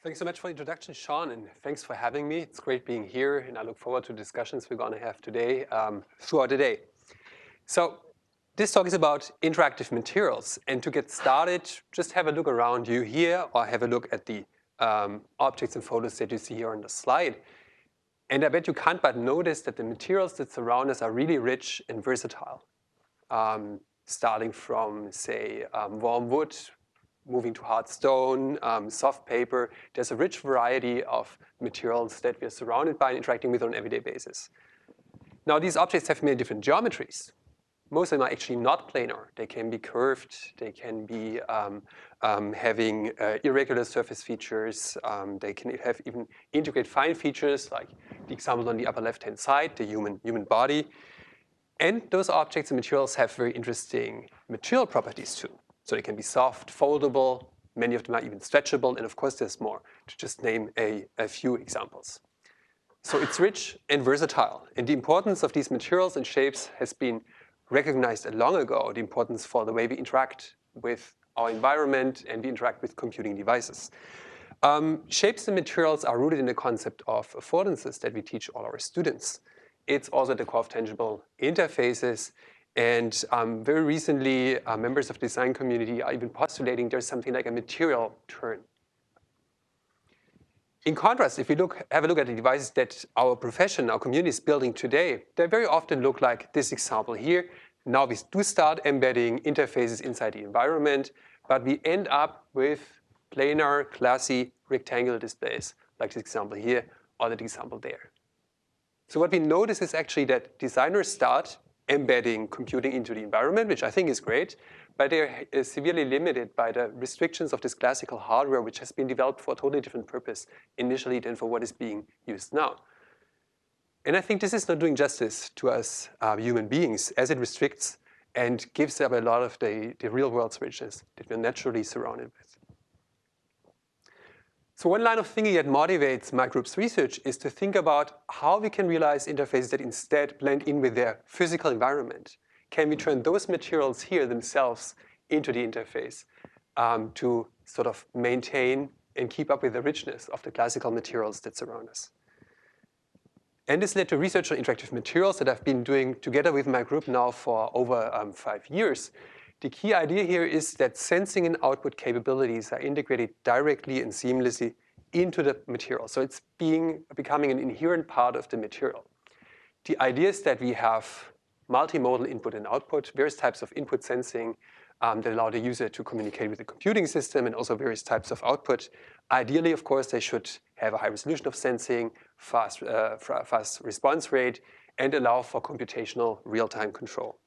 Thanks so much for the introduction, Sean, and thanks for having me. It's great being here, and I look forward to discussions we're going to have today throughout the day. So this talk is about interactive materials, and to get started, just have a look around you here, or have a look at the objects and photos that you see here on the slide. And I bet you can't but notice that the materials that surround us are really rich and versatile. Starting from, say, warm wood, moving to hard stone, soft paper. There's a rich variety of materials that we are surrounded by and interacting with on an everyday basis. Now, these objects have many different geometries. Most of them are actually not planar. They can be curved. They can be having irregular surface features. They can have even integrate fine features, like the example on the upper left-hand side, the human body. And those objects and materials have very interesting material properties too. So they can be soft, foldable, many of them are even stretchable, and of course there's more, to just name a few examples. So it's rich and versatile, and the importance of these materials and shapes has been recognized long ago, the importance for the way we interact with our environment and we interact with computing devices. Shapes and materials are rooted in the concept of affordances that we teach all our students. It's also the core of tangible interfaces. And very recently, members of the design community are even postulating there's something like a material turn. In contrast, if we have a look at the devices that our profession, our community is building today, they very often look like this example here. Now we do start embedding interfaces inside the environment, but we end up with planar, classy, rectangular displays, like this example here or the example there. So what we notice is actually that designers start embedding computing into the environment, which I think is great, but they're severely limited by the restrictions of this classical hardware, which has been developed for a totally different purpose initially than for what is being used now. And I think this is not doing justice to us human beings, as it restricts and gives up a lot of the real world's richness that we're naturally surrounded with. So one line of thinking that motivates my group's research is to think about how we can realize interfaces that instead blend in with their physical environment. Can we turn those materials here themselves into the interface to sort of maintain and keep up with the richness of the classical materials that surround us? And this led to research on interactive materials that I've been doing together with my group now for over 5 years. The key idea here is that sensing and output capabilities are integrated directly and seamlessly into the material. So it's becoming an inherent part of the material. The idea is that we have multimodal input and output, various types of input sensing that allow the user to communicate with the computing system, and also various types of output. Ideally, of course, they should have a high resolution of sensing, fast response rate, and allow for computational real-time control.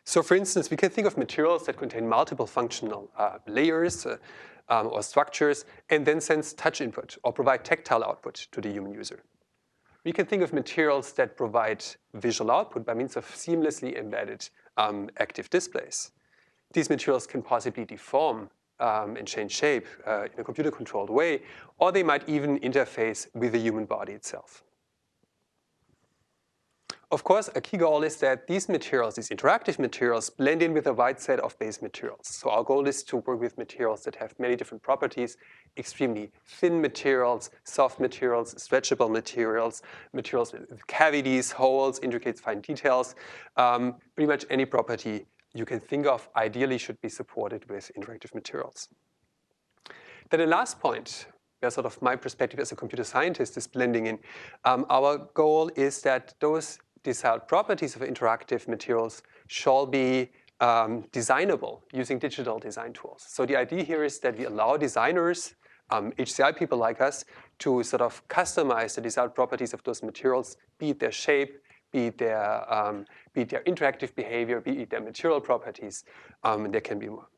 So for instance, we can think of materials that contain multiple functional layers or structures, and then sense touch input or provide tactile output to the human user. We can think of materials that provide visual output by means of seamlessly embedded active displays. These materials can possibly deform and change shape in a computer-controlled way, or they might even interface with the human body itself. Of course, a key goal is that these materials, these interactive materials, blend in with a wide set of base materials. So our goal is to work with materials that have many different properties, extremely thin materials, soft materials, stretchable materials, materials with cavities, holes, intricate fine details. Pretty much any property you can think of ideally should be supported with interactive materials. Then the last point, where sort of my perspective as a computer scientist is blending in, our goal is that those desired properties of interactive materials shall be designable using digital design tools. So the idea here is that we allow designers, HCI people like us, to sort of customize the desired properties of those materials, be it their shape, be it their interactive behavior, be it their material properties, and there can be more.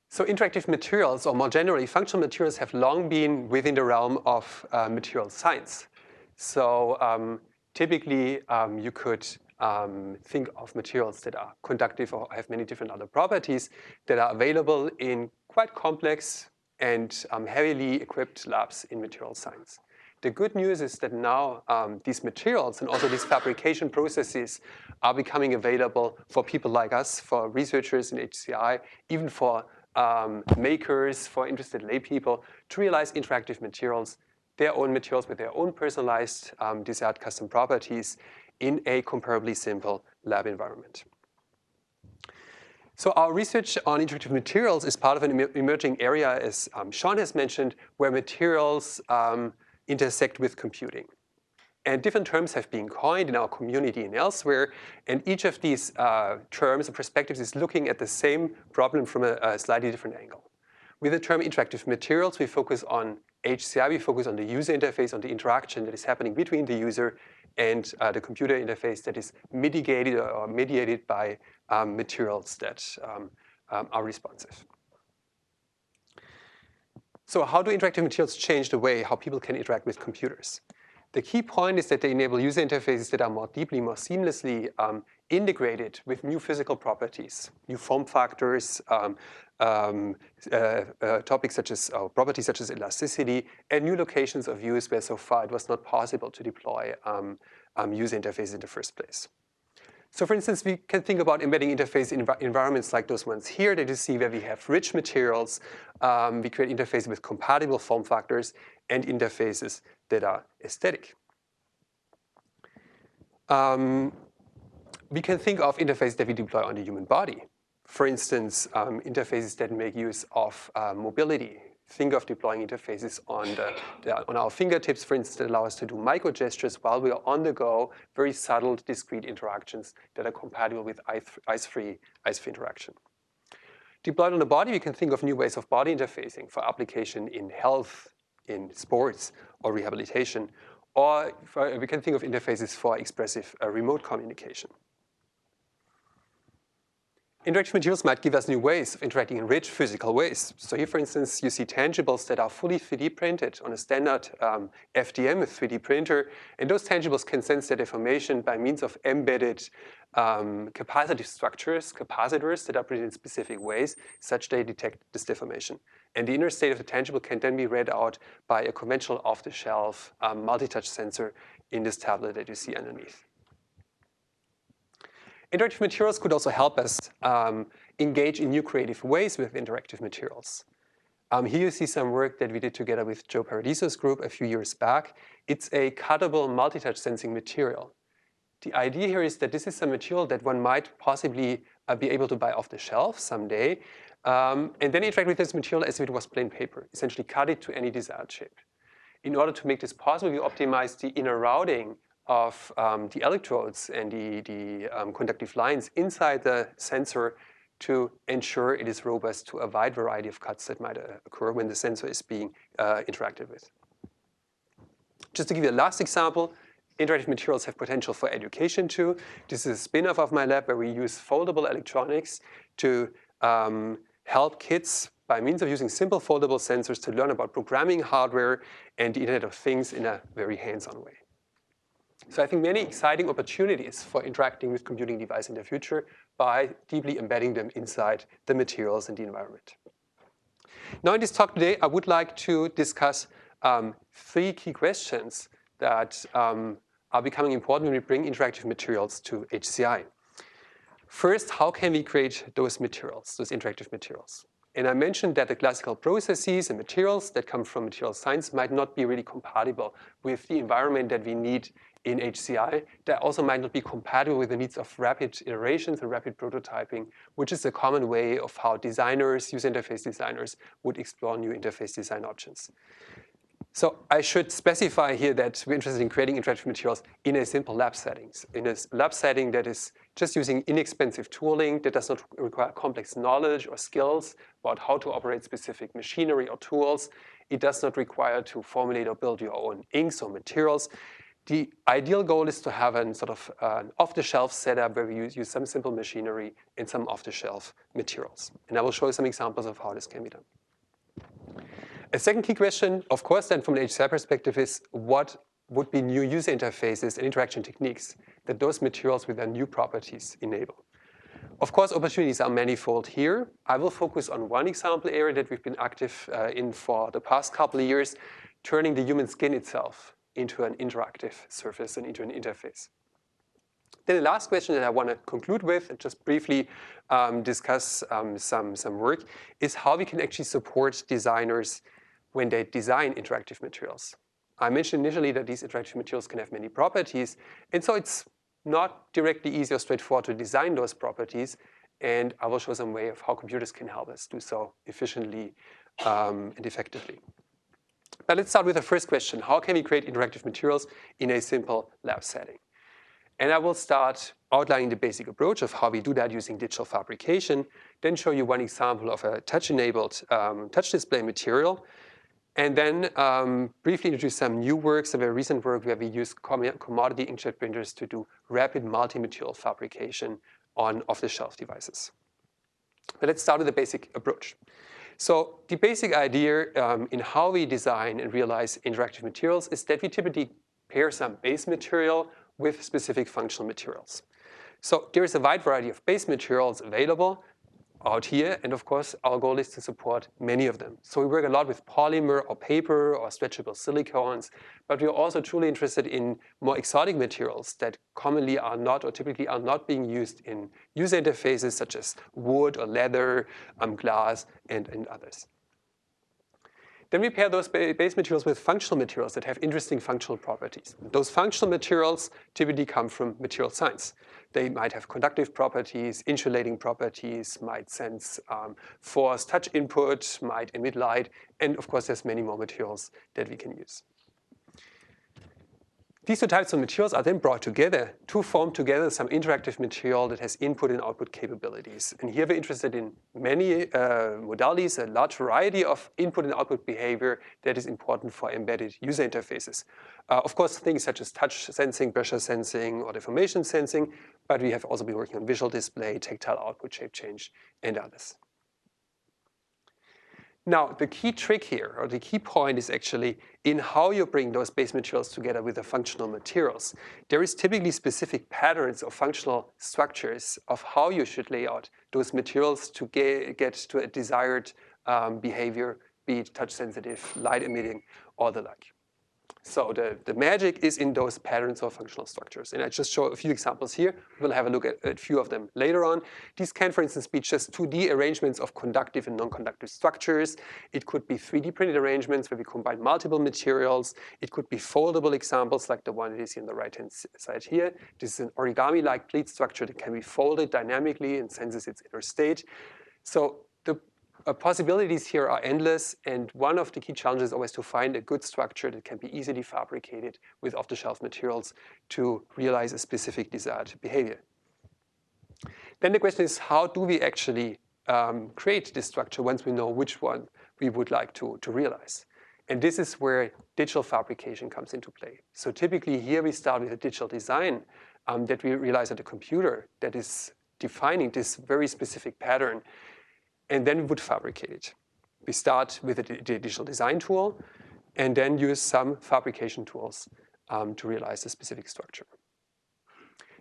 So interactive materials, or more generally, functional materials, have long been within the realm of material science. So typically, you could think of materials that are conductive or have many different other properties that are available in quite complex and heavily equipped labs in material science. The good news is that now these materials and also these fabrication processes are becoming available for people like us, for researchers in HCI, even for makers, for interested lay people to realize interactive materials, their own materials with their own personalized desired custom properties in a comparably simple lab environment. So our research on interactive materials is part of an emerging area, as Sean has mentioned, where materials intersect with computing. And different terms have been coined in our community and elsewhere, and each of these terms and perspectives is looking at the same problem from a slightly different angle. With the term interactive materials, we focus on HCI, we focus on the user interface, on the interaction that is happening between the user and the computer interface that is mitigated or mediated by materials that are responsive. So how do interactive materials change the way how people can interact with computers? The key point is that they enable user interfaces that are more deeply, more seamlessly integrated with new physical properties, new form factors, topics such as properties such as elasticity, and new locations of use where so far it was not possible to deploy user interfaces in the first place. So for instance, we can think about embedding interface environments like those ones here that you see where we have rich materials. We create interfaces with compatible form factors and interfaces that are aesthetic. We can think of interfaces that we deploy on the human body. For instance, interfaces that make use of mobility. Think of deploying interfaces on our fingertips, for instance, that allow us to do micro gestures while we are on the go, very subtle, discrete interactions that are compatible with eyes-free interaction. Deployed on the body, we can think of new ways of body interfacing for application in health, in sports, or rehabilitation. Or we can think of interfaces for expressive remote communication. Interactive materials might give us new ways of interacting in rich physical ways. So here, for instance, you see tangibles that are fully 3D printed on a standard FDM, a 3D printer. And those tangibles can sense their deformation by means of embedded capacitive structures, capacitors that are printed in specific ways, such they detect this deformation. And the inner state of the tangible can then be read out by a conventional off-the-shelf multi-touch sensor in this tablet that you see underneath. Interactive materials could also help us engage in new creative ways with interactive materials. Here you see some work that we did together with Joe Paradiso's group a few years back. It's a cuttable multi-touch sensing material. The idea here is that this is a material that one might possibly be able to buy off the shelf someday, and then interact with this material as if it was plain paper, essentially cut it to any desired shape. In order to make this possible, we optimize the inner routing of the electrodes and the conductive lines inside the sensor to ensure it is robust to a wide variety of cuts that might occur when the sensor is being interacted with. Just to give you a last example, interactive materials have potential for education too. This is a spin-off of my lab where we use foldable electronics to help kids by means of using simple foldable sensors to learn about programming hardware and the Internet of Things in a very hands-on way. So I think many exciting opportunities for interacting with computing devices in the future by deeply embedding them inside the materials and the environment. Now in this talk today, I would like to discuss 3 key questions that are becoming important when we bring interactive materials to HCI. First, how can we create those materials, those interactive materials? And I mentioned that the classical processes and materials that come from material science might not be really compatible with the environment that we need in HCI. That also might not be compatible with the needs of rapid iterations and rapid prototyping, which is a common way of how designers, user interface designers, would explore new interface design options. So I should specify here that we're interested in creating interactive materials in a simple lab settings, in a lab setting that is just using inexpensive tooling that does not require complex knowledge or skills about how to operate specific machinery or tools. It does not require to formulate or build your own inks or materials. The ideal goal is to have an sort of an off-the-shelf setup where we use some simple machinery and some off-the-shelf materials. And I will show you some examples of how this can be done. A second key question, of course, then from an HCI perspective is what would be new user interfaces and interaction techniques that those materials with their new properties enable. Of course, opportunities are manifold here. I will focus on one example area that we've been active in for the past couple of years, turning the human skin itself into an interactive surface and into an interface. Then the last question that I want to conclude with and just briefly discuss some work is how we can actually support designers when they design interactive materials. I mentioned initially that these interactive materials can have many properties, and so it's not directly easy or straightforward to design those properties, and I will show some way of how computers can help us do so efficiently and effectively. But let's start with the first question. How can we create interactive materials in a simple lab setting? And I will start outlining the basic approach of how we do that using digital fabrication, then show you one example of a touch-enabled touch display material, and then briefly introduce some new work, some very recent work where we use commodity inkjet printers to do rapid multi-material fabrication on off-the-shelf devices. But let's start with the basic approach. So the basic idea in how we design and realize interactive materials is that we typically pair some base material with specific functional materials. So there is a wide variety of base materials available out here, and of course our goal is to support many of them. So we work a lot with polymer or paper or stretchable silicones, but we are also truly interested in more exotic materials that commonly are not or typically are not being used in user interfaces such as wood or leather, glass, and others. Then we pair those base materials with functional materials that have interesting functional properties. Those functional materials typically come from material science. They might have conductive properties, insulating properties, might sense force, touch input, might emit light, and of course there's many more materials that we can use. These two types of materials are then brought together to form together some interactive material that has input and output capabilities. And here we're interested in many modalities, a large variety of input and output behavior that is important for embedded user interfaces. Of course, things such as touch sensing, pressure sensing, or deformation sensing, but we have also been working on visual display, tactile output, shape change, and others. Now, the key trick here, or the key point, is actually in how you bring those base materials together with the functional materials. There is typically specific patterns or functional structures of how you should lay out those materials to get to a desired behavior, be it touch sensitive, light emitting, or the like. So the magic is in those patterns or functional structures. And I just show a few examples here. We'll have a look at a few of them later on. These can, for instance, be just 2D arrangements of conductive and non-conductive structures. It could be 3D printed arrangements where we combine multiple materials. It could be foldable examples like the one that is on the right-hand side here. This is an origami-like pleat structure that can be folded dynamically and senses its inner state. So the possibilities here are endless, and one of the key challenges is always to find a good structure that can be easily fabricated with off-the-shelf materials to realize a specific desired behavior. Then the question is, how do we actually create this structure once we know which one we would like to realize? And this is where digital fabrication comes into play. So typically here we start with a digital design that we realize at a computer that is defining this very specific pattern, and then we would fabricate it. We start with a digital design tool and then use some fabrication tools to realize a specific structure.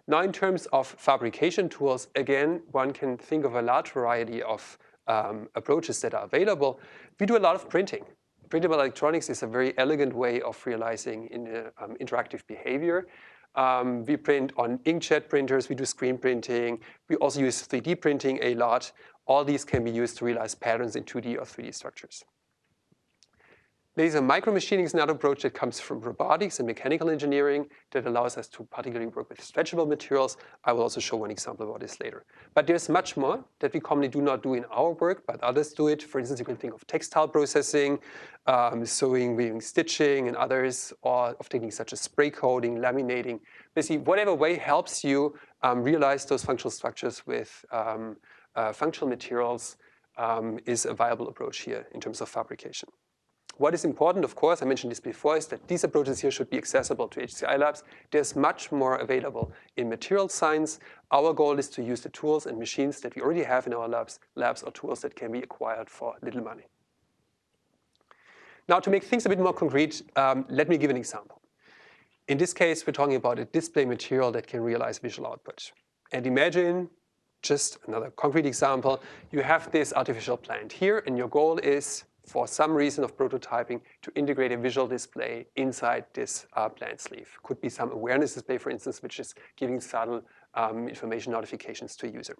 Now, in terms of fabrication tools, again, one can think of a large variety of approaches that are available. We do a lot of printing. Printable electronics is a very elegant way of realizing interactive behavior. We print on inkjet printers. We do screen printing. We also use 3D printing a lot. All these can be used to realize patterns in 2D or 3D structures. Laser micromachining is another approach that comes from robotics and mechanical engineering that allows us to particularly work with stretchable materials. I will also show one example about this later. But there's much more that we commonly do not do in our work, but others do it. For instance, you can think of textile processing, sewing, weaving, stitching, and others, or of techniques such as spray coating, laminating. Basically, whatever way helps you realize those functional structures with functional materials is a viable approach here in terms of fabrication. What is important, of course, I mentioned this before, is that these approaches here should be accessible to HCI labs. There's much more available in material science. Our goal is to use the tools and machines that we already have in our labs or tools that can be acquired for little money. Now, to make things a bit more concrete, let me give an example. In this case, we're talking about a display material that can realize visual output. And imagine, just another concrete example, you have this artificial plant here, and your goal is for some reason of prototyping, to integrate a visual display inside this plan sleeve. Could be some awareness display, for instance, which is giving subtle information notifications to a user.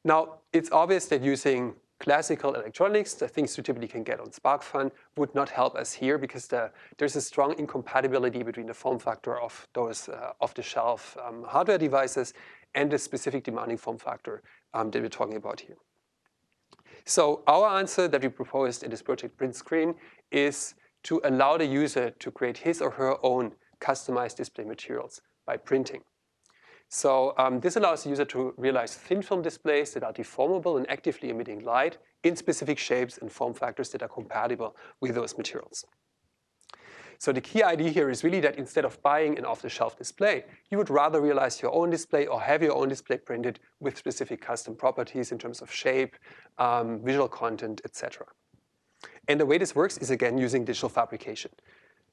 Now, it's obvious that using classical electronics, the things you typically can get on SparkFun, would not help us here because there's a strong incompatibility between the form factor of those off-the-shelf hardware devices and the specific demanding form factor that we're talking about here. So our answer that we proposed in this project PrintScreen is to allow the user to create his or her own customized display materials by printing. So this allows the user to realize thin film displays that are deformable and actively emitting light in specific shapes and form factors that are compatible with those materials. So the key idea here is really that instead of buying an off-the-shelf display, you would rather realize your own display or have your own display printed with specific custom properties in terms of shape, visual content, etc. And the way this works is, again, using digital fabrication.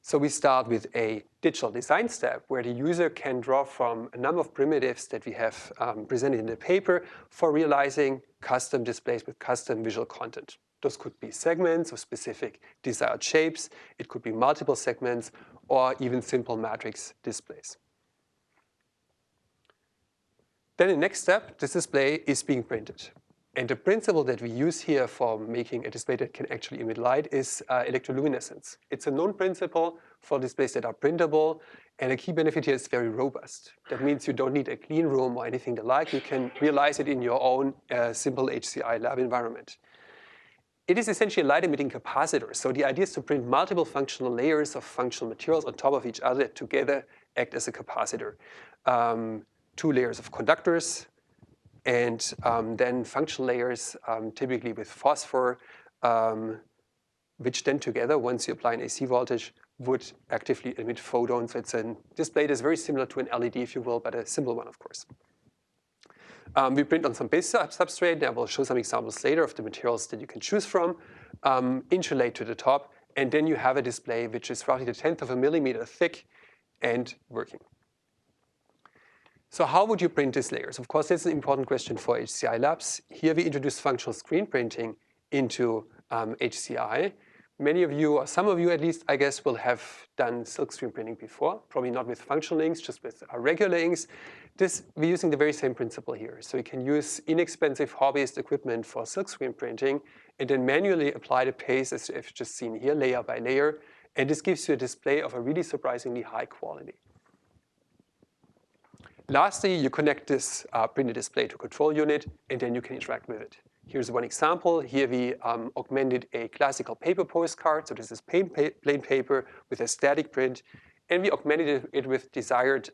So we start with a digital design step where the user can draw from a number of primitives that we have presented in the paper for realizing custom displays with custom visual content. Those could be segments of specific desired shapes. It could be multiple segments or even simple matrix displays. Then the next step, this display is being printed. And the principle that we use here for making a display that can actually emit light is electroluminescence. It's a known principle for displays that are printable. And a key benefit here is very robust. That means you don't need a clean room or anything like. You can realize it in your own simple HCI lab environment. It is essentially a light-emitting capacitor. So the idea is to print multiple functional layers of functional materials on top of each other that together act as a capacitor. 2 layers of conductors, and then functional layers, typically with phosphor, which then together, once you apply an AC voltage, would actively emit photons. So it's a display that's very similar to an LED, if you will, but a simple one, of course. We print on some base substrate, and I will show some examples later of the materials that you can choose from, insulate to the top, and then you have a display which is roughly 1/10 of a millimeter thick and working. So how would you print these layers? Of course, that's an important question for HCI labs. Here we introduce functional screen printing into HCI. Many of you, or some of you at least, I guess, will have done silk screen printing before, probably not with functional inks, just with regular inks. We're using the very same principle here. So you can use inexpensive hobbyist equipment for silk screen printing and then manually apply the paste, as you've just seen here, layer by layer. And this gives you a display of a really surprisingly high quality. Lastly, you connect this printed display to a control unit, and then you can interact with it. Here's one example. Here we augmented a classical paper postcard. So this is plain paper with a static print. And we augmented it with desired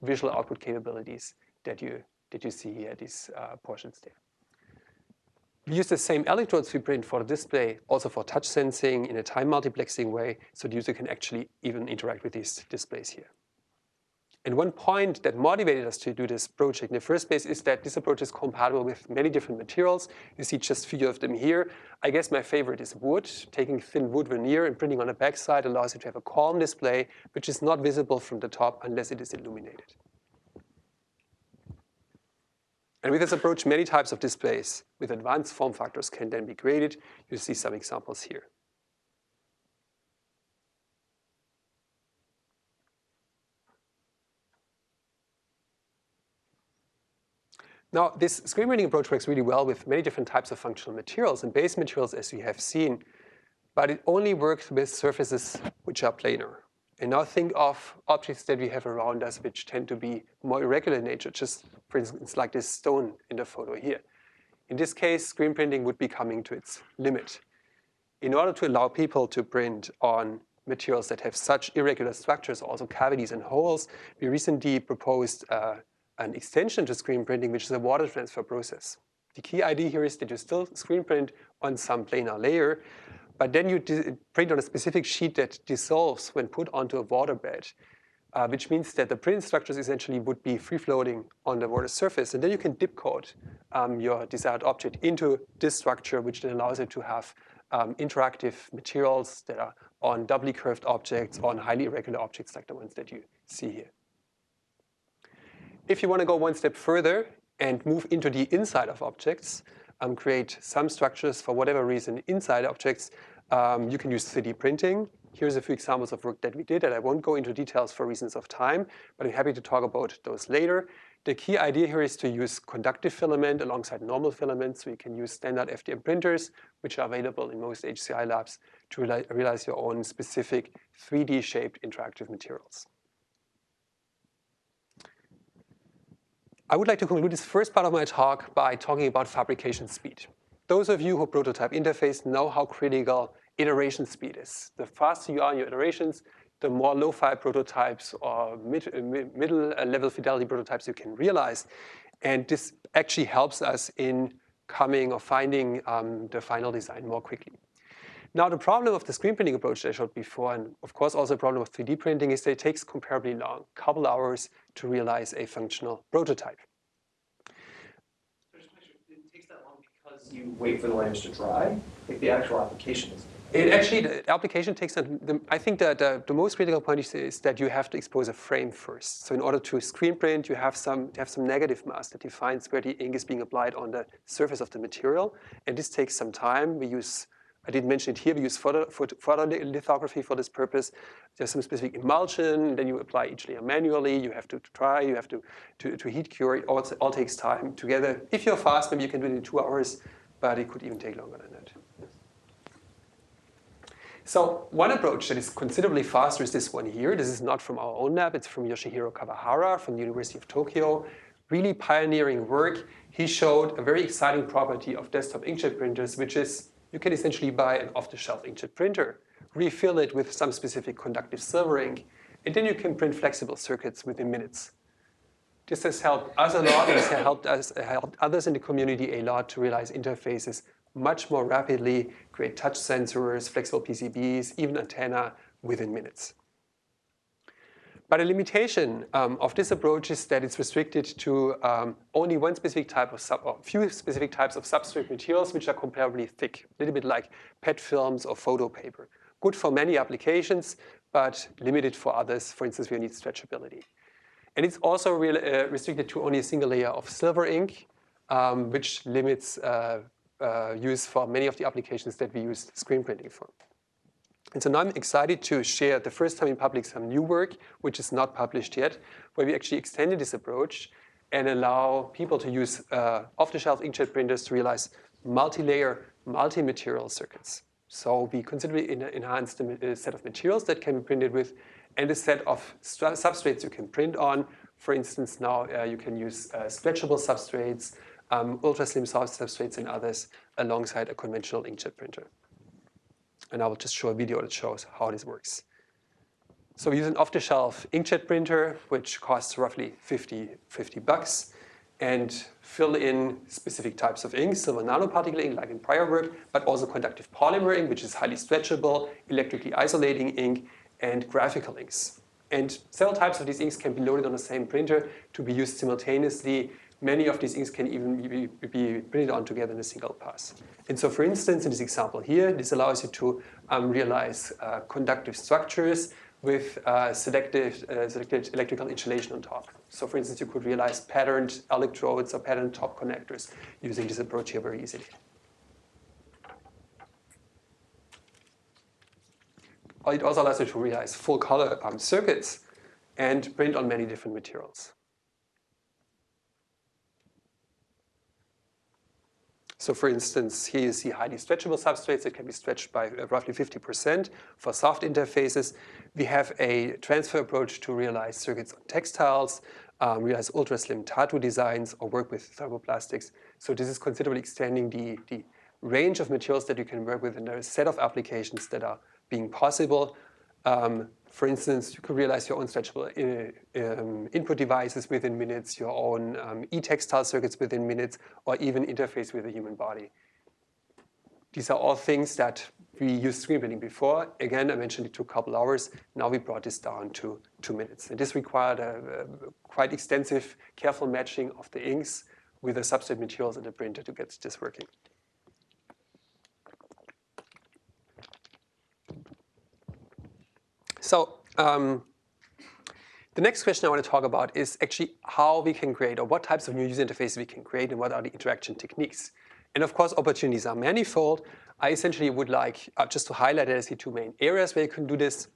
visual output capabilities that you see here, these portions there. We use the same electrodes we print for the display, also for touch sensing in a time multiplexing way, so the user can actually even interact with these displays here. And one point that motivated us to do this project in the first place is that this approach is compatible with many different materials. You see just a few of them here. I guess my favorite is wood. Taking thin wood veneer and printing on the backside allows you to have a calm display, which is not visible from the top unless it is illuminated. And with this approach, many types of displays with advanced form factors can then be created. You see some examples here. Now, this screen printing approach works really well with many different types of functional materials and base materials, as we have seen, but it only works with surfaces which are planar. And now think of objects that we have around us which tend to be more irregular in nature, just for instance like this stone in the photo here. In this case, screen printing would be coming to its limit. In order to allow people to print on materials that have such irregular structures, also cavities and holes, we recently proposed an extension to screen printing, which is a water transfer process. The key idea here is that you still screen print on some planar layer, but then you print on a specific sheet that dissolves when put onto a water bed, which means that the print structures essentially would be free-floating on the water surface. And then you can dip coat your desired object into this structure, which then allows it to have interactive materials that are on doubly curved objects, on highly irregular objects like the ones that you see here. If you want to go one step further and move into the inside of objects, create some structures for whatever reason inside objects, you can use 3D printing. Here's a few examples of work that we did, and I won't go into details for reasons of time, but I'm happy to talk about those later. The key idea here is to use conductive filament alongside normal filaments. So you can use standard FDM printers, which are available in most HCI labs, to realize your own specific 3D shaped interactive materials. I would like to conclude this first part of my talk by talking about fabrication speed. Those of you who prototype interface know how critical iteration speed is. The faster you are in your iterations, the more low-fi prototypes or middle-level fidelity prototypes you can realize. And this actually helps us in coming or finding the final design more quickly. Now, the problem of the screen printing approach that I showed before, and of course also the problem of 3D printing, is that it takes comparably long, a couple hours to realize a functional prototype. It takes that long because you wait for the layers to dry? Like the actual application is. The application takes, I think that the most critical point is that you have to expose a frame first. So in order to screen print, you have some negative mask that defines where the ink is being applied on the surface of the material. And this takes some time. I didn't mention it here, we use photolithography for this purpose. There's some specific emulsion, then you apply each layer manually, you have to dry, you have to heat cure, it all takes time together. If you're fast, maybe you can do it in 2 hours, but it could even take longer than that. So one approach that is considerably faster is this one here. This is not from our own lab, it's from Yoshihiro Kawahara from the University of Tokyo. Really pioneering work. He showed a very exciting property of desktop inkjet printers, which is you can essentially buy an off-the-shelf inkjet printer, refill it with some specific conductive silver ink, and then you can print flexible circuits within minutes. This has helped us a lot, and has helped others in the community a lot to realize interfaces much more rapidly, create touch sensors, flexible PCBs, even antenna within minutes. But a limitation of this approach is that it's restricted to only one specific type of or few specific types of substrate materials which are comparably thick, a little bit like PET films or photo paper. Good for many applications, but limited for others. For instance, we need stretchability. And it's also restricted to only a single layer of silver ink, which limits use for many of the applications that we use screen printing for. And so now I'm excited to share the first time in public some new work, which is not published yet, where we actually extended this approach and allow people to use off-the-shelf inkjet printers to realize multi-layer, multi-material circuits. So we considerably enhanced the set of materials that can be printed with and the set of substrates you can print on. For instance, now you can use stretchable substrates, ultra-slim soft substrates, and others alongside a conventional inkjet printer. And I will just show a video that shows how this works. So we use an off-the-shelf inkjet printer, which costs roughly 50 bucks, and fill in specific types of ink, silver nanoparticle ink, like in prior work, but also conductive polymer ink, which is highly stretchable, electrically isolating ink, and graphical inks. And several types of these inks can be loaded on the same printer to be used simultaneously. Many of these inks can even be printed on together in a single pass. And so, for instance, in this example here, this allows you to realize conductive structures with selected electrical insulation on top. So, for instance, you could realize patterned electrodes or patterned top connectors using this approach here very easily. It also allows you to realize full color circuits and print on many different materials. So for instance, here you see highly stretchable substrates that can be stretched by roughly 50% for soft interfaces. We have a transfer approach to realize circuits on textiles, realize ultra-slim tattoo designs, or work with thermoplastics. So this is considerably extending the range of materials that you can work with, and there are a set of applications that are being possible. For instance, you could realize your own stretchable input devices within minutes, your own e-textile circuits within minutes, or even interface with the human body. These are all things that we used screen printing before. Again, I mentioned it took a couple hours. Now we brought this down to 2 minutes. And this required a quite extensive, careful matching of the inks with the substrate materials in the printer to get this working. So the next question I want to talk about is actually how we can create, or what types of new user interfaces we can create, and what are the interaction techniques. And of course, opportunities are manifold. I essentially would like just to highlight that I see two main areas where you can do this: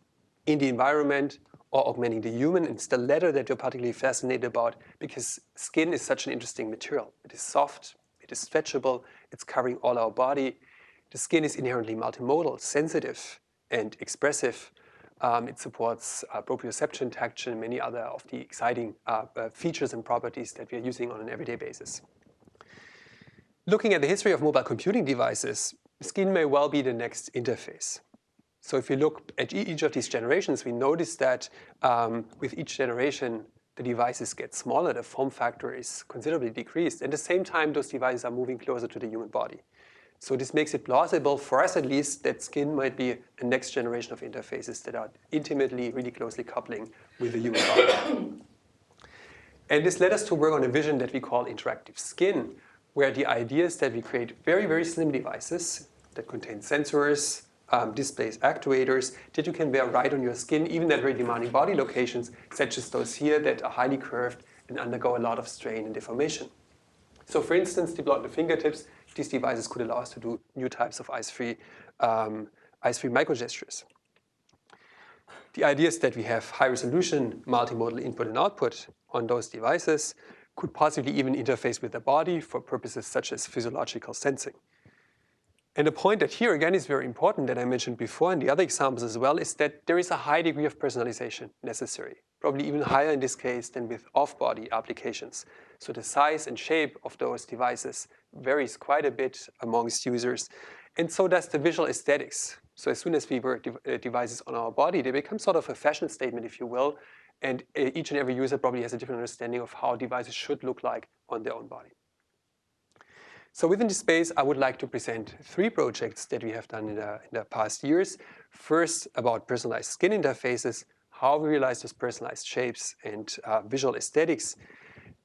in the environment or augmenting the human. It's the latter that you're particularly fascinated about because skin is such an interesting material. It is soft, it is stretchable, it's covering all our body. The skin is inherently multimodal, sensitive, and expressive. It supports proprioception, tactile, and many other of the exciting features and properties that we are using on an everyday basis. Looking at the history of mobile computing devices, skin may well be the next interface. So if we look at each of these generations, we notice that with each generation, the devices get smaller, the form factor is considerably decreased. At the same time, those devices are moving closer to the human body. So this makes it plausible, for us at least, that skin might be a next generation of interfaces that are intimately, really closely coupling with the human body. And this led us to work on a vision that we call interactive skin, where the idea is that we create very, very slim devices that contain sensors, displays, actuators that you can wear right on your skin, even at very demanding body locations, such as those here that are highly curved and undergo a lot of strain and deformation. So for instance, deployed on the fingertips, these devices could allow us to do new types of ice-free microgestures. The idea is that we have high-resolution multimodal input and output on those devices, could possibly even interface with the body for purposes such as physiological sensing. And the point that here again is very important that I mentioned before and the other examples as well is that there is a high degree of personalization necessary, probably even higher in this case than with off-body applications. So the size and shape of those devices varies quite a bit amongst users. And so does the visual aesthetics. So as soon as we wear devices on our body, they become sort of a fashion statement, if you will. And each and every user probably has a different understanding of how devices should look like on their own body. So within this space, I would like to present 3 projects that we have done in the past years. First, about personalized skin interfaces, how we realize those personalized shapes and visual aesthetics.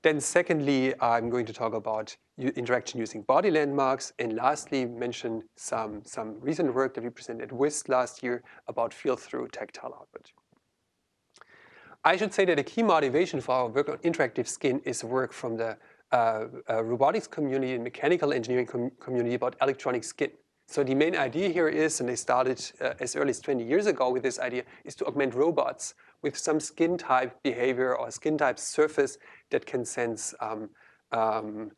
Then secondly, I'm going to talk about interaction using body landmarks. And lastly, mention some recent work that we presented at WIST last year about feel-through tactile output. I should say that a key motivation for our work on interactive skin is work from the robotics community and mechanical engineering community about electronic skin. So the main idea here is, and they started as early as 20 years ago with this idea, is to augment robots with some skin type behavior or skin type surface that can sense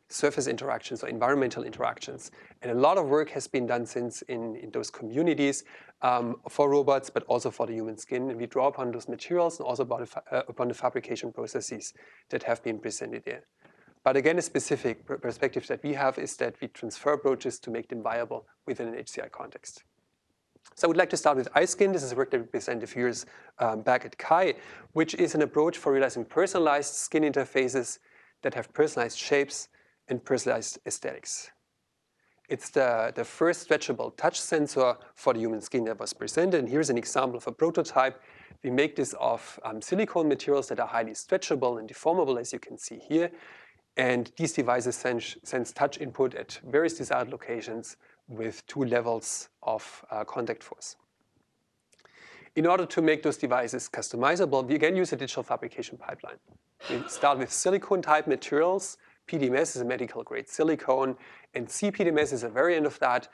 surface interactions or environmental interactions. And a lot of work has been done since in those communities for robots, but also for the human skin. And we draw upon those materials and also upon the fabrication processes that have been presented there. But again, a specific perspective that we have is that we transfer approaches to make them viable within an HCI context. So I would like to start with iSkin. This is work that we presented a few years back at CHI, which is an approach for realizing personalized skin interfaces that have personalized shapes and personalized aesthetics. It's the first stretchable touch sensor for the human skin that was presented. And here's an example of a prototype. We make this of silicone materials that are highly stretchable and deformable, as you can see here. And these devices sense touch input at various desired locations with 2 levels of contact force. In order to make those devices customizable, we again use a digital fabrication pipeline. We start with silicone-type materials. PDMS is a medical-grade silicone, and CPDMS is a variant of that,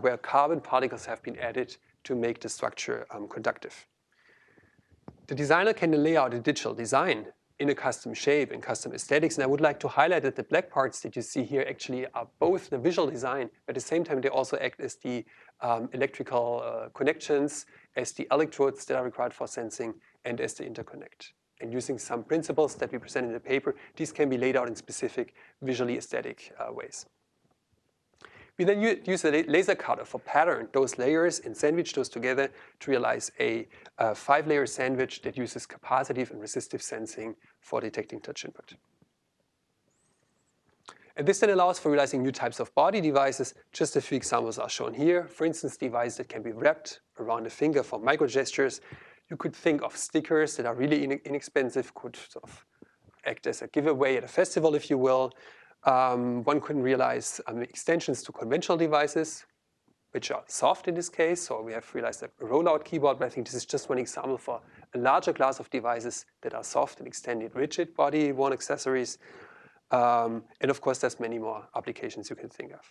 where carbon particles have been added to make the structure conductive. The designer can lay out a digital design in a custom shape and custom aesthetics. And I would like to highlight that the black parts that you see here actually are both the visual design, but at the same time, they also act as the electrical connections, as the electrodes that are required for sensing, and as the interconnect. And using some principles that we present in the paper, these can be laid out in specific visually aesthetic ways. We then use a laser cutter for pattern those layers and sandwich those together to realize a 5-layer sandwich that uses capacitive and resistive sensing for detecting touch input. And this then allows for realizing new types of body devices. Just a few examples are shown here. For instance, devices that can be wrapped around the finger for microgestures. You could think of stickers that are really inexpensive, could sort of act as a giveaway at a festival, if you will. One can realize extensions to conventional devices, which are soft in this case. So we have realized a rollout keyboard, but I think this is just one example for a larger class of devices that are soft and extended rigid body-worn accessories. And of course, there's many more applications you can think of.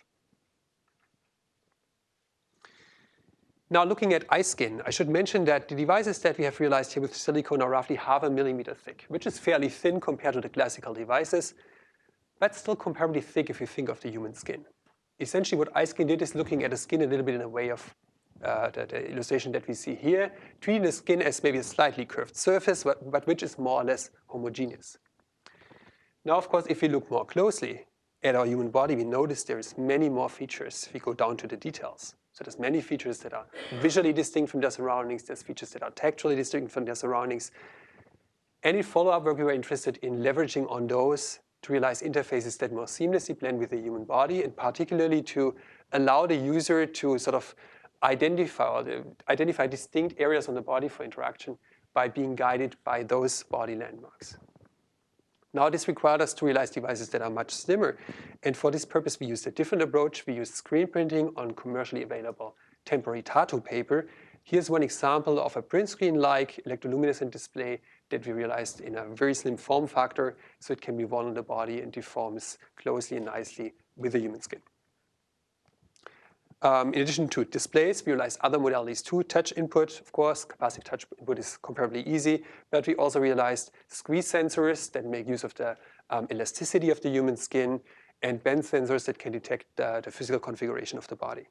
Now looking at eye skin, I should mention that the devices that we have realized here with silicone are roughly 0.5 millimeter thick, which is fairly thin compared to the classical devices, but still comparably thick if you think of the human skin. Essentially what eye skin did is looking at the skin a little bit in a way of the illustration that we see here, treating the skin as maybe a slightly curved surface, but which is more or less homogeneous. Now, of course, if we look more closely at our human body, we notice there's many more features if we go down to the details. So there's many features that are visually distinct from their surroundings. There's features that are tactually distinct from their surroundings. And in follow-up work, we were interested in leveraging on those to realize interfaces that more seamlessly blend with the human body, and particularly to allow the user to sort of identify distinct areas on the body for interaction by being guided by those body landmarks. Now this required us to realize devices that are much slimmer, and for this purpose we used a different approach. We used screen printing on commercially available temporary tattoo paper. Here's one example of a PrintScreen-like electroluminescent display that we realized in a very slim form factor, so it can be worn on the body and deforms closely and nicely with the human skin. In addition to displays, we realized other modalities too. Touch input, of course, capacitive touch input is comparably easy, but we also realized squeeze sensors that make use of the elasticity of the human skin, and bend sensors that can detect the physical configuration of the body.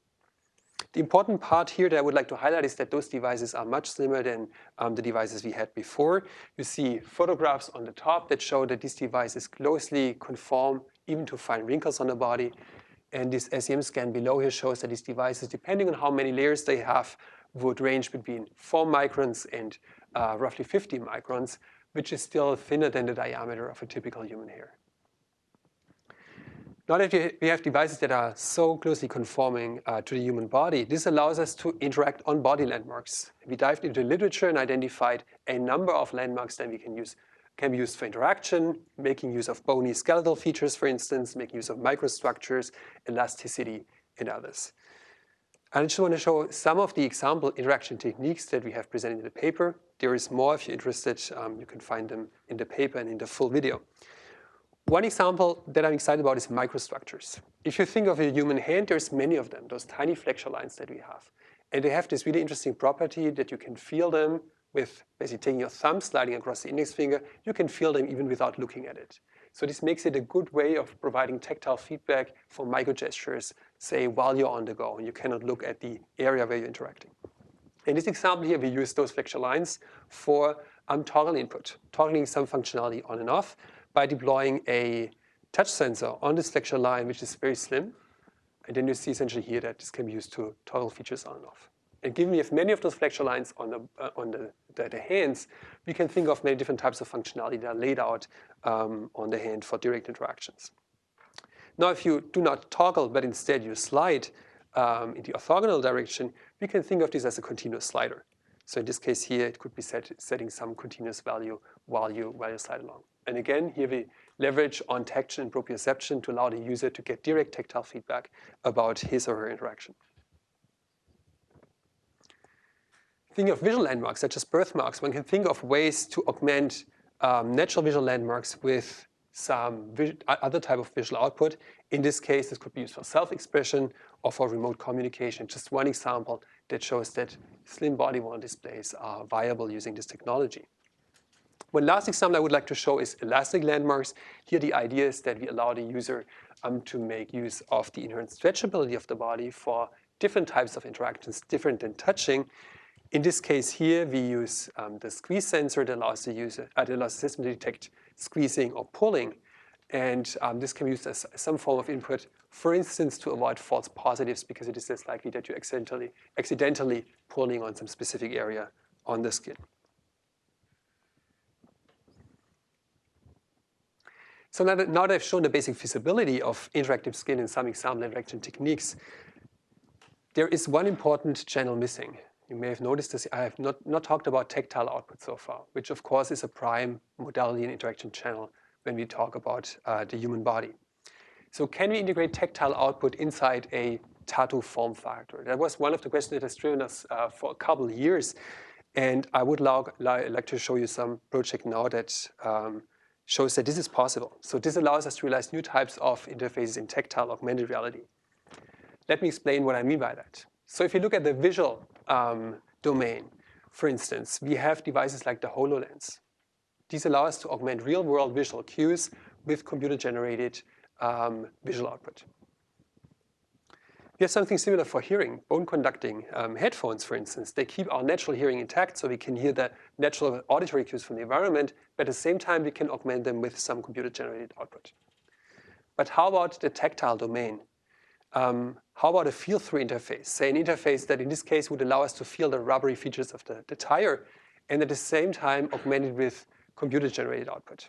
The important part here that I would like to highlight is that those devices are much slimmer than the devices we had before. You see photographs on the top that show that these devices closely conform even to fine wrinkles on the body. And this SEM scan below here shows that these devices, depending on how many layers they have, would range between 4 microns and roughly 50 microns, which is still thinner than the diameter of a typical human hair. Now that we have devices that are so closely conforming to the human body, this allows us to interact on body landmarks. We dived into the literature and identified a number of landmarks that we can be used for interaction, making use of bony skeletal features, for instance, making use of microstructures, elasticity, and others. I just want to show some of the example interaction techniques that we have presented in the paper. There is more if you're interested. You can find them in the paper and in the full video. One example that I'm excited about is microstructures. If you think of a human hand, there's many of them, those tiny flexure lines that we have. And they have this really interesting property that you can feel them with basically taking your thumb, sliding across the index finger. You can feel them even without looking at it. So this makes it a good way of providing tactile feedback for microgestures, say, while you're on the go and you cannot look at the area where you're interacting. In this example here, we use those flexure lines for toggle input, toggling some functionality on and off by deploying a touch sensor on this flexure line, which is very slim. And then you see essentially here that this can be used to toggle features on and off. And given we have many of those flexure lines on the hands, we can think of many different types of functionality that are laid out on the hand for direct interactions. Now, if you do not toggle, but instead you slide in the orthogonal direction, we can think of this as a continuous slider. So in this case here, it could be setting some continuous value while you slide along. And again, here we leverage on taction and proprioception to allow the user to get direct tactile feedback about his or her interaction. Thinking of visual landmarks, such as birthmarks, one can think of ways to augment natural visual landmarks with some other type of visual output. In this case, this could be used for self-expression or for remote communication. Just one example that shows that slim body-worn displays are viable using this technology. One last example I would like to show is elastic landmarks. Here the idea is that we allow the user to make use of the inherent stretchability of the body for different types of interactions, different than touching. In this case here, we use the squeeze sensor that allows the system to detect squeezing or pulling. And this can be used as some form of input, for instance, to avoid false positives, because it is less likely that you're accidentally pulling on some specific area on the skin. So now that I've shown the basic feasibility of interactive skin and some example interaction techniques, there is one important channel missing. You may have noticed this. I have not talked about tactile output so far, which of course is a prime modality and interaction channel when we talk about the human body. So can we integrate tactile output inside a tattoo form factor? That was one of the questions that has driven us for a couple of years. And I would like to show you some project now that shows that this is possible. So this allows us to realize new types of interfaces in tactile augmented reality. Let me explain what I mean by that. So if you look at the visual domain, for instance, we have devices like the HoloLens. These allow us to augment real-world visual cues with computer-generated visual output. We have something similar for hearing. Bone-conducting headphones, for instance, they keep our natural hearing intact, so we can hear the natural auditory cues from the environment, but at the same time, we can augment them with some computer-generated output. But how about the tactile domain? How about a feel-through interface? Say an interface that in this case would allow us to feel the rubbery features of the tire, and at the same time augmented with computer-generated output.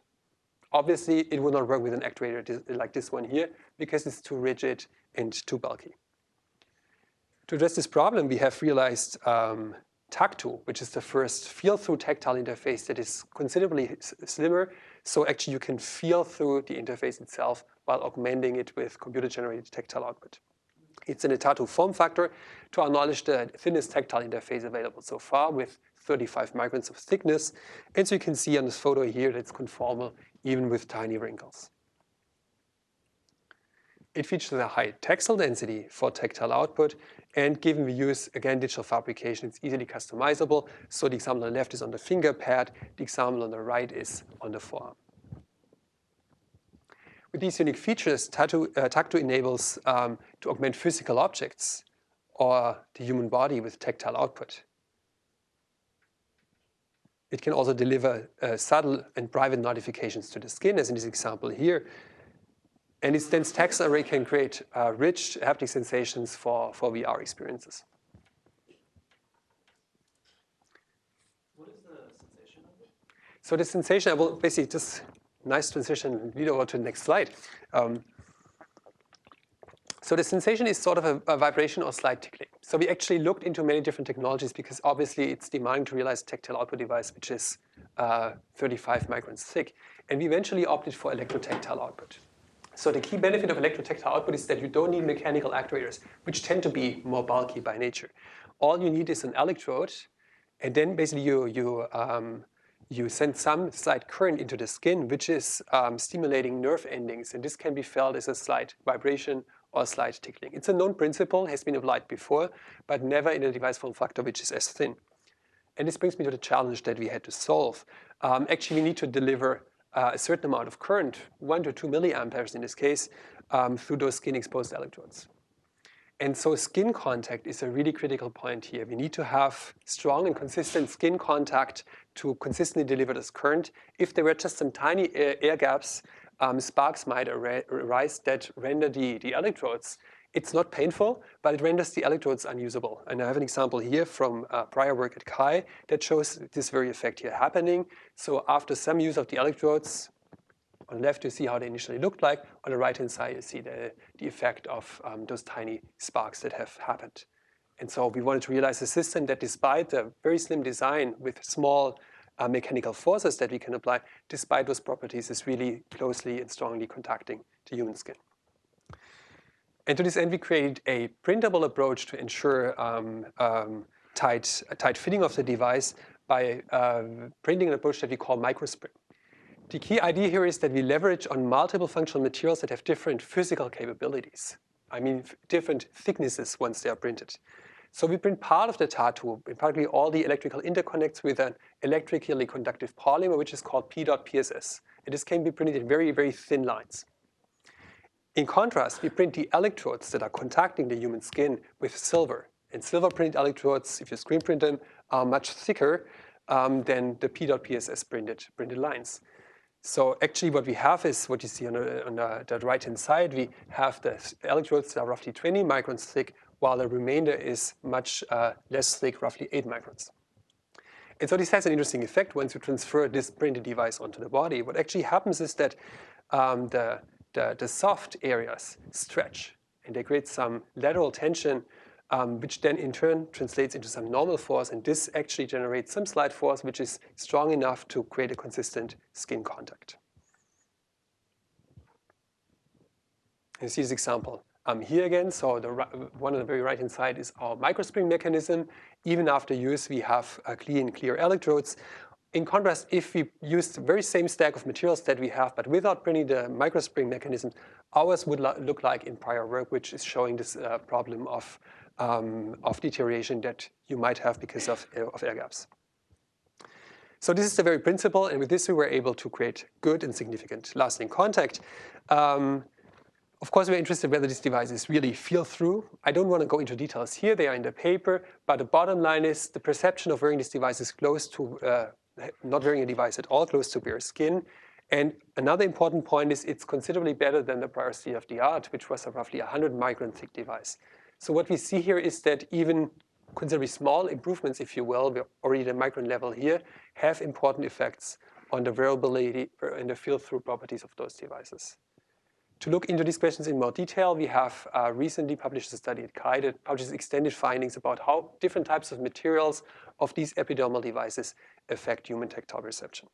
Obviously, it will not work with an actuator like this one here because it's too rigid and too bulky. To address this problem, we have realized Tacttoo, which is the first feel-through tactile interface that is considerably slimmer. So actually, you can feel through the interface itself while augmenting it with computer-generated tactile output. It's in a Tacttoo form factor. To our knowledge, the thinnest tactile interface available so far with 35 microns of thickness. And so you can see on this photo here that it's conformal even with tiny wrinkles. It features a high textile density for tactile output, and given we use, again, digital fabrication, it's easily customizable. So the example on the left is on the finger pad, the example on the right is on the forearm. With these unique features, Tacttoo enables to augment physical objects or the human body with tactile output. It can also deliver subtle and private notifications to the skin, as in this example here. And its dense text array can create rich haptic sensations for VR experiences. What is the sensation of it? So the sensation, I will basically just nice transition, lead over to the next slide. So the sensation is sort of a vibration or slight tickling. So we actually looked into many different technologies because obviously it's demanding to realize a tactile output device which is 35 microns thick. And we eventually opted for electrotactile output. So the key benefit of electrotactile output is that you don't need mechanical actuators, which tend to be more bulky by nature. All you need is an electrode, and then basically you send some slight current into the skin, which is stimulating nerve endings, and this can be felt as a slight vibration or slight tickling. It's a known principle, has been applied before, but never in a device form factor which is as thin. And this brings me to the challenge that we had to solve. Actually, we need to deliver a certain amount of current, 1 to 2 milliamperes in this case, through those skin-exposed electrodes. And so skin contact is a really critical point here. We need to have strong and consistent skin contact to consistently deliver this current. If there were just some tiny air gaps, sparks might arise that render the electrodes. It's not painful, but it renders the electrodes unusable. And I have an example here from prior work at Kai that shows this very effect here happening. So after some use of the electrodes, on the left you see how they initially looked like. On the right-hand side you see the effect of those tiny sparks that have happened. And so we wanted to realize a system that despite the very slim design with small mechanical forces that we can apply, despite those properties, is really closely and strongly contacting the human skin. And to this end, we created a printable approach to ensure tight fitting of the device by printing an approach that we call microspring. The key idea here is that we leverage on multiple functional materials that have different physical capabilities. I mean, different thicknesses once they are printed. So we print part of the tattoo, particularly all the electrical interconnects, with an electrically conductive polymer, which is called P.PSS. And this can be printed in very, very thin lines. In contrast, we print the electrodes that are contacting the human skin with silver. And silver printed electrodes, if you screen print them, are much thicker than the P.PSS printed lines. So actually what we have is what you see on the right-hand side. We have the electrodes that are roughly 20 microns thick, while the remainder is much less thick, roughly 8 microns. And so this has an interesting effect once you transfer this printed device onto the body. What actually happens is that the soft areas stretch, and they create some lateral tension, which then in turn translates into some normal force, and this actually generates some slight force, which is strong enough to create a consistent skin contact. You see this example here again. So one on the very right-hand side is our microspring mechanism. Even after use, we have clear electrodes. In contrast, if we used the very same stack of materials that we have, but without printing the microspring mechanism, ours would look like in prior work, which is showing this problem of of deterioration that you might have because of air gaps. So this is the very principle, and with this we were able to create good and significant lasting contact. Of course, we're interested whether these devices really feel through. I don't want to go into details here, they are in the paper, but the bottom line is the perception of wearing these devices close to, not wearing a device at all, close to bare skin. And another important point is it's considerably better than the prior state of the art, which was a roughly 100 micron thick device. So what we see here is that even considerably small improvements, if you will, we're already at the micron level here, have important effects on the wearability and the feel-through properties of those devices. To look into these questions in more detail, we have recently published a study at CHI that publishes extended findings about how different types of materials of these epidermal devices affect human tactile perception.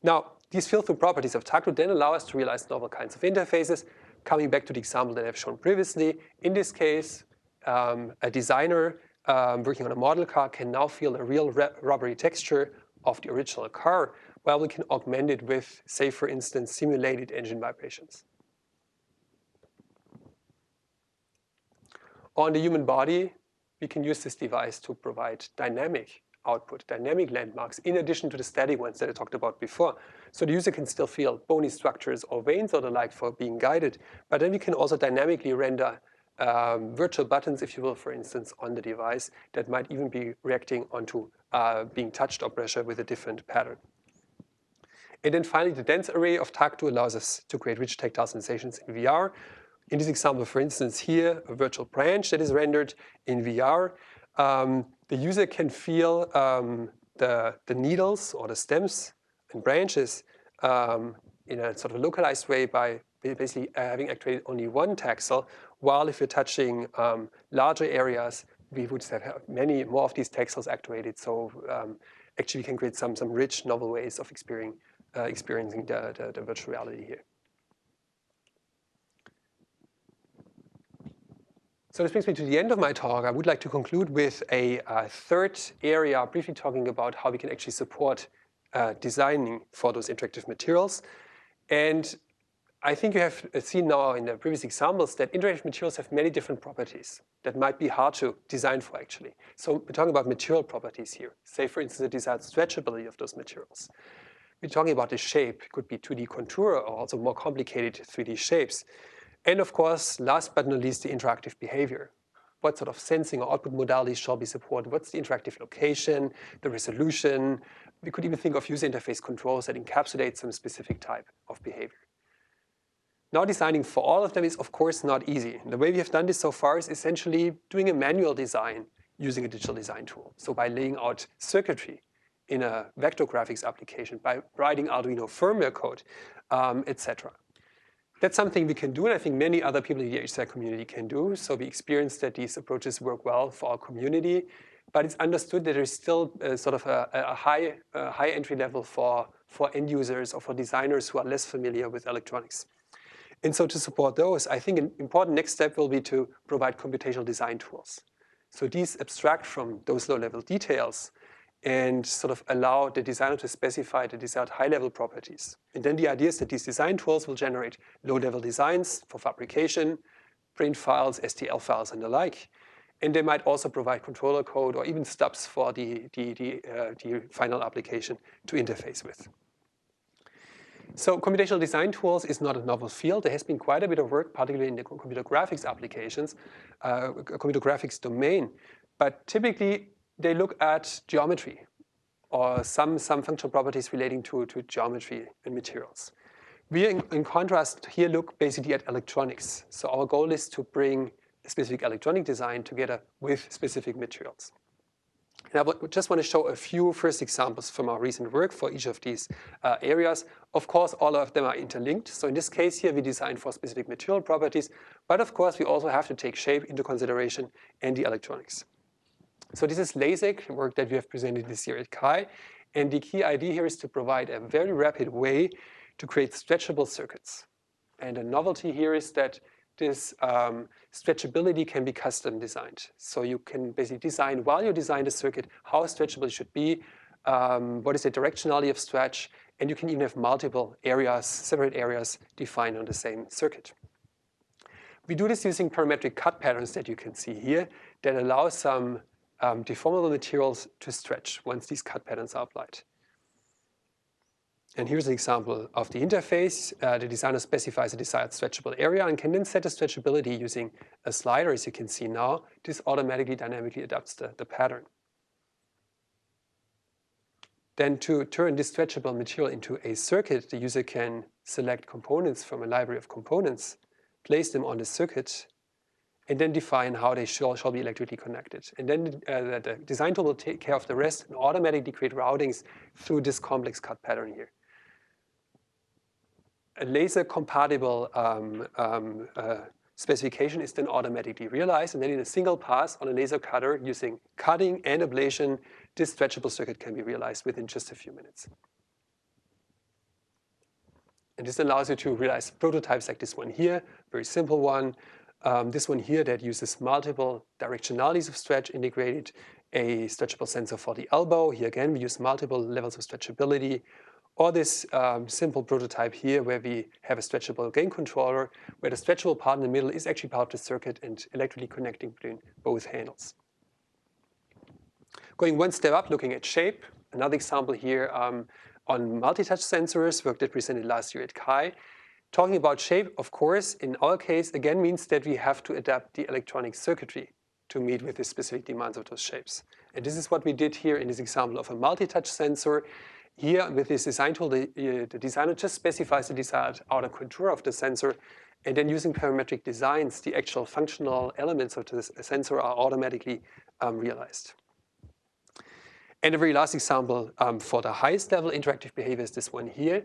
Now, these feel-through properties of Tacttoo then allow us to realize novel kinds of interfaces. Coming back to the example that I've shown previously, in this case, a designer working on a model car can now feel a real rubbery texture of the original car, while we can augment it with, say, for instance, simulated engine vibrations. On the human body, we can use this device to provide dynamic output, dynamic landmarks, in addition to the static ones that I talked about before. So the user can still feel bony structures or veins or the like for being guided, but then we can also dynamically render virtual buttons, if you will, for instance, on the device that might even be reacting onto being touched or pressure with a different pattern. And then finally, the dense array of Tacttoo allows us to create rich tactile sensations in VR. In this example, for instance, here, a virtual branch that is rendered in VR. The user can feel the needles or the stems and branches in a sort of localized way by basically having actuated only one taxel, while if you're touching larger areas, we would have many more of these taxels actuated. So actually, we can create some rich, novel ways of experiencing the virtual reality here. So this brings me to the end of my talk. I would like to conclude with a third area, briefly talking about how we can actually support designing for those interactive materials. And I think you have seen now in the previous examples that interactive materials have many different properties that might be hard to design for, actually. So we're talking about material properties here. Say, for instance, the desired stretchability of those materials. We're talking about the shape. It could be 2D contour or also more complicated 3D shapes. And of course, last but not least, the interactive behavior. What sort of sensing or output modalities shall be supported? What's the interactive location, the resolution? We could even think of user interface controls that encapsulate some specific type of behavior. Now, designing for all of them is, of course, not easy. The way we have done this so far is essentially doing a manual design using a digital design tool. So by laying out circuitry in a vector graphics application, by writing Arduino firmware code, etc. That's something we can do, and I think many other people in the HCI community can do. So we experienced that these approaches work well for our community, but it's understood that there's still sort of a high entry level for end users or for designers who are less familiar with electronics. And so to support those, I think an important next step will be to provide computational design tools. So these abstract from those low-level details and sort of allow the designer to specify the desired high-level properties. And then the idea is that these design tools will generate low-level designs for fabrication, print files, STL files, and the like. And they might also provide controller code or even stubs for the final application to interface with. So computational design tools is not a novel field. There has been quite a bit of work, particularly in the computer graphics applications, computer graphics domain. But typically, they look at geometry or some functional properties relating to geometry and materials. We, in contrast, here look basically at electronics. So our goal is to bring a specific electronic design together with specific materials. And I just want to show a few first examples from our recent work for each of these areas. Of course, all of them are interlinked. So in this case here, we design for specific material properties. But of course, we also have to take shape into consideration and the electronics. So this is LASIK, work that we have presented this year at CHI. And the key idea here is to provide a very rapid way to create stretchable circuits. And the novelty here is that this stretchability can be custom designed. So you can basically design, while you design the circuit, how stretchable it should be, what is the directionality of stretch, and you can even have multiple areas, separate areas defined on the same circuit. We do this using parametric cut patterns that you can see here that allow some deformable materials to stretch once these cut patterns are applied. And here's an example of the interface. The designer specifies a desired stretchable area and can then set a stretchability using a slider, as you can see now. This automatically dynamically adapts the pattern. Then to turn this stretchable material into a circuit, the user can select components from a library of components, place them on the circuit, and then define how they shall be electrically connected. And then the design tool will take care of the rest and automatically create routings through this complex cut pattern here. A laser-compatible specification is then automatically realized, and then in a single pass on a laser cutter using cutting and ablation, this stretchable circuit can be realized within just a few minutes. And this allows you to realize prototypes like this one here, very simple one. This one here that uses multiple directionalities of stretch integrated, a stretchable sensor for the elbow. Here again, we use multiple levels of stretchability. Or this simple prototype here where we have a stretchable gain controller, where the stretchable part in the middle is actually part of the circuit and electrically connecting between both handles. Going one step up, looking at shape, another example here on multi-touch sensors, work that presented last year at CHI. Talking about shape, of course, in our case, again means that we have to adapt the electronic circuitry to meet with the specific demands of those shapes. And this is what we did here in this example of a multi-touch sensor. Here, with this design tool, the designer just specifies the desired outer contour of the sensor, and then using parametric designs, the actual functional elements of the sensor are automatically realized. And a very last example for the highest level interactive behavior is this one here.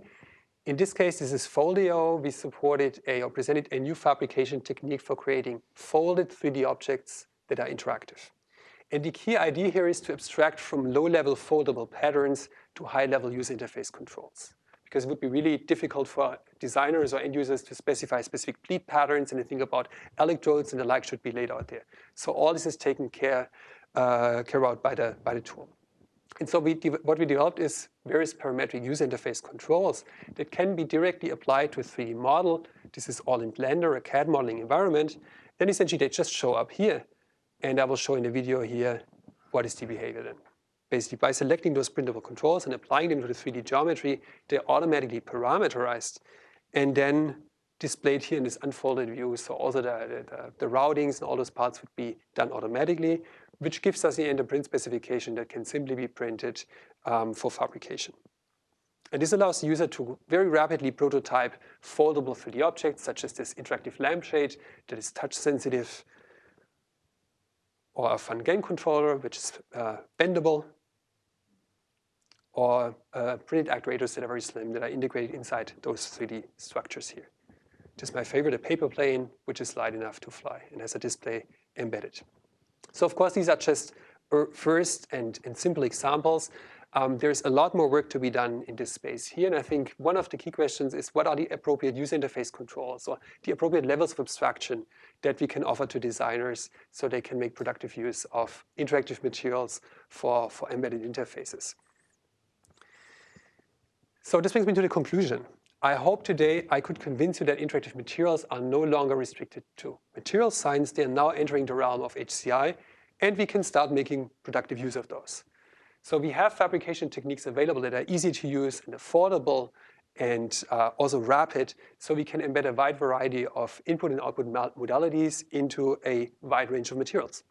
In this case, this is Folio. We supported or presented a new fabrication technique for creating folded 3D objects that are interactive. And the key idea here is to abstract from low-level foldable patterns to high-level user interface controls. Because it would be really difficult for designers or end users to specify specific pleat patterns, and they think about electrodes and the like should be laid out there. So all this is taken care out by the tool. And so what we developed is various parametric user interface controls that can be directly applied to a 3D model. This is all in Blender, a CAD modeling environment. Then essentially they just show up here. And I will show in the video here what is the behavior then. Basically, by selecting those printable controls and applying them to the 3D geometry, they're automatically parameterized and then displayed here in this unfolded view. So also the routings and all those parts would be done automatically, which gives us in the end a print specification that can simply be printed for fabrication. And this allows the user to very rapidly prototype foldable 3D objects, such as this interactive lampshade that is touch sensitive, or a fun game controller, which is bendable, or printed actuators that are very slim, that are integrated inside those 3D structures here. This is my favorite, a paper plane, which is light enough to fly and has a display embedded. So of course, these are just first and simple examples. There's a lot more work to be done in this space here, and I think one of the key questions is what are the appropriate user interface controls or the appropriate levels of abstraction that we can offer to designers so they can make productive use of interactive materials for embedded interfaces. So this brings me to the conclusion. I hope today I could convince you that interactive materials are no longer restricted to material science. They are now entering the realm of HCI, and we can start making productive use of those. So we have fabrication techniques available that are easy to use and affordable and also rapid, so we can embed a wide variety of input and output modalities into a wide range of materials.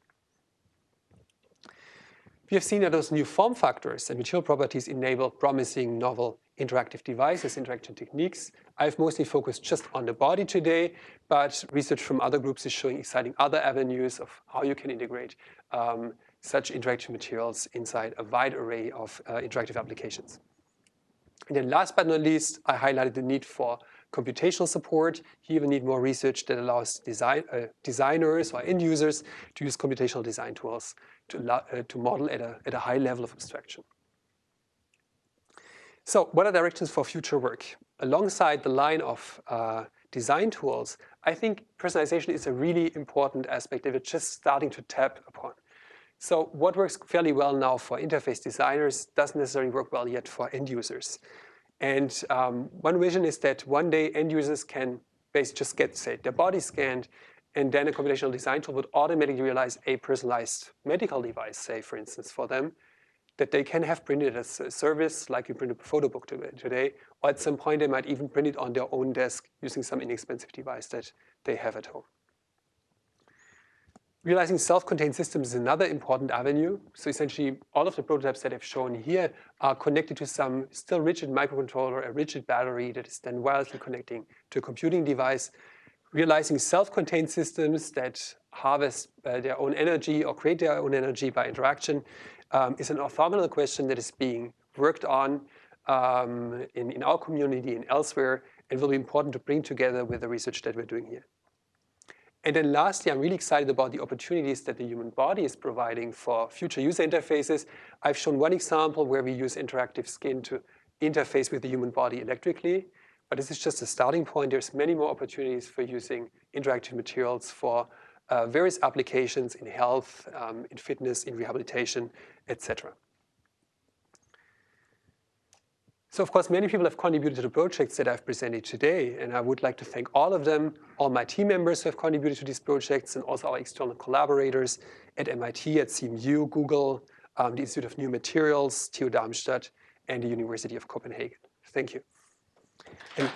We have seen that those new form factors and material properties enable promising novel interactive devices, interaction techniques. I've mostly focused just on the body today, but research from other groups is showing exciting other avenues of how you can integrate such interactive materials inside a wide array of interactive applications. And then last but not least, I highlighted the need for computational support. Here we need more research that allows designers or end users to use computational design tools to model at a high level of abstraction. So what are directions for future work? Alongside the line of design tools, I think personalization is a really important aspect that we're just starting to tap upon. So what works fairly well now for interface designers doesn't necessarily work well yet for end users. And one vision is that one day end users can basically just get, say, their body scanned And then a computational design tool would automatically realize a personalized medical device, say, for instance, for them, that they can have printed as a service, like you print a photo book today, or at some point they might even print it on their own desk using some inexpensive device that they have at home. Realizing self-contained systems is another important avenue. So essentially, all of the prototypes that I've shown here are connected to some still rigid microcontroller, a rigid battery that is then wirelessly connecting to a computing device. Realizing self-contained systems that harvest their own energy or create their own energy by interaction is an orthogonal question that is being worked on in our community and elsewhere, and will be important to bring together with the research that we're doing here. And then lastly, I'm really excited about the opportunities that the human body is providing for future user interfaces. I've shown one example where we use interactive skin to interface with the human body electrically. But this is just a starting point. There's many more opportunities for using interactive materials for various applications in health, in fitness, in rehabilitation, etc. So of course, many people have contributed to the projects that I've presented today, and I would like to thank all of them, all my team members who have contributed to these projects, and also our external collaborators at MIT, at CMU, Google, the Institute of New Materials, TU Darmstadt, and the University of Copenhagen. Thank you. And